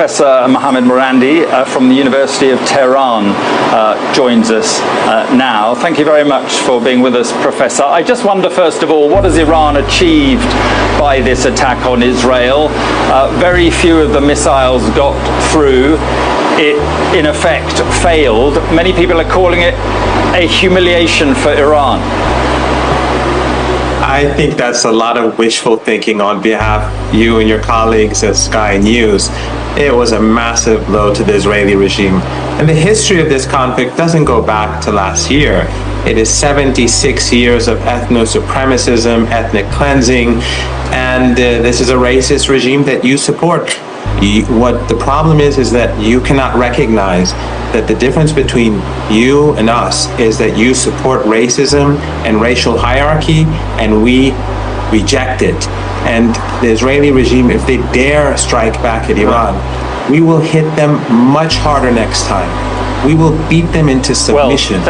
Professor Mohammed Marandi from the University of Tehran joins us now. Thank you very much for being with us, Professor. I just wonder, first of all, what has Iran achieved by this attack on Israel? Very few of the missiles got through. It, in effect, failed. Many people are calling it a humiliation for Iran. I think that's a lot of wishful thinking on behalf of you and your colleagues at Sky News. It was a massive blow to the Israeli regime. And the history of this conflict doesn't go back to last year. It is 76 years of ethno-supremacism, ethnic cleansing, and this is a racist regime that you support. What the problem is that you cannot recognize that the difference between you and us is that you support racism and racial hierarchy, and we reject it. And the Israeli regime, if they dare strike back at Iran, we will hit them much harder next time. We will beat them into submission.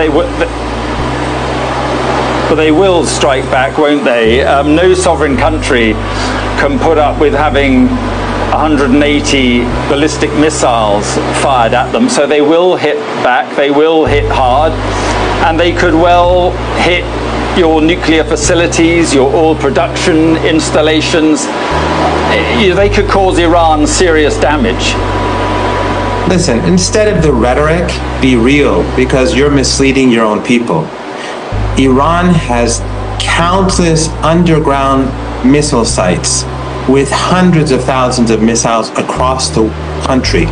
But they will strike back, won't they? No sovereign country can put up with having 180 ballistic missiles fired at them, so they will hit back, they will hit hard, and they could well hit your nuclear facilities, your oil production installations. They could cause Iran serious damage. Listen, instead of the rhetoric, be real, because you're misleading your own people. Iran has countless underground missile sites with hundreds of thousands of missiles across the country.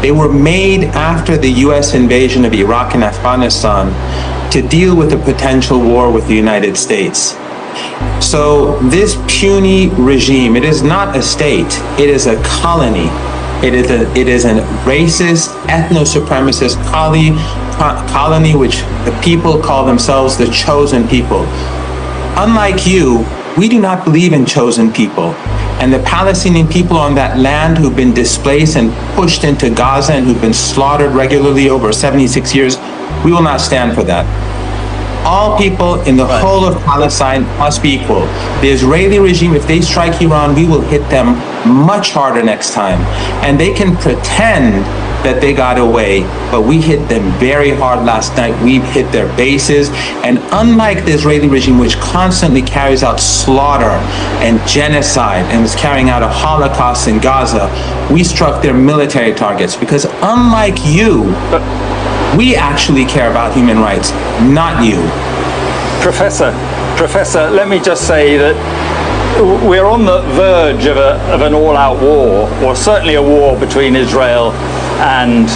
They were made after the US invasion of Iraq and Afghanistan to deal with a potential war with the United States. So this puny regime, it is not a state, it is a colony. It is a racist, ethno-supremacist colony which the people call themselves the chosen people. Unlike you, we do not believe in chosen people. And the Palestinian people on that land who've been displaced and pushed into Gaza and who've been slaughtered regularly over 76 years, we will not stand for that. All people in the whole of Palestine must be equal. The Israeli regime, if they strike Iran, we will hit them much harder next time. And they can pretend that they got away, but we hit them very hard last night. We hit their bases. And unlike the Israeli regime, which constantly carries out slaughter and genocide and is carrying out a Holocaust in Gaza, we struck their military targets, because unlike you, we actually care about human rights, not you. Professor, let me just say that we're on the verge of an all-out war, or certainly a war between Israel and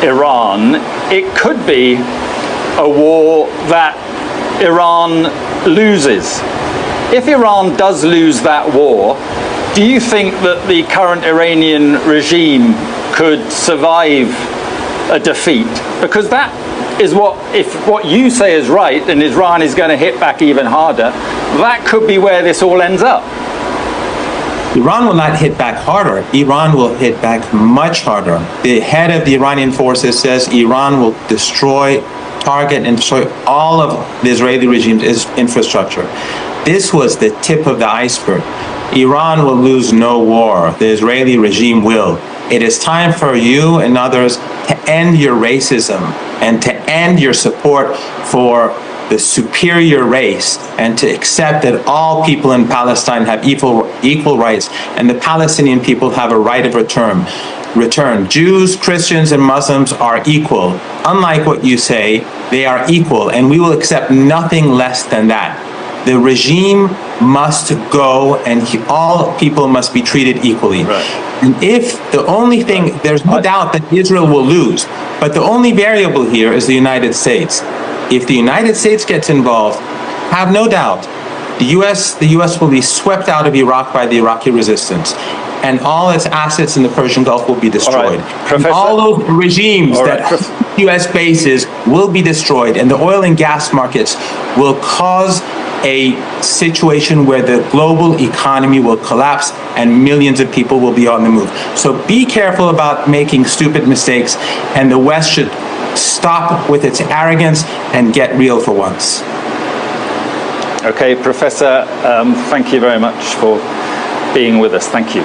Iran. It could be a war that Iran loses. If Iran does lose that war, do you think that the current Iranian regime could survive a defeat? Because that is if what you say is right, and Iran is going to hit back even harder, that could be where this all ends up. Iran will not hit back harder. Iran will hit back much harder. The head of the Iranian forces says Iran will destroy, target, and destroy all of the Israeli regime's infrastructure. This was the tip of the iceberg. Iran will lose no war. The Israeli regime will. It is time for you and others to end your racism and to end your support for the superior race, and to accept that all people in Palestine have equal rights, and the Palestinian people have a right of return. Jews, Christians, and Muslims are equal. Unlike what you say, they are equal, and we will accept nothing less than that. The regime must go, and all people must be treated equally. Right. And if the only thing, there's no doubt that Israel will lose, but the only variable here is the United States. If the United States gets involved, have no doubt, the U.S. will be swept out of Iraq by the Iraqi resistance, and all its assets in the Persian Gulf will be destroyed. All those regimes that U.S. bases will be destroyed, and the oil and gas markets will cause a situation where the global economy will collapse and millions of people will be on the move. So be careful about making stupid mistakes, and the West should stop with its arrogance and get real for once. Okay, Professor, thank you very much for being with us. Thank you.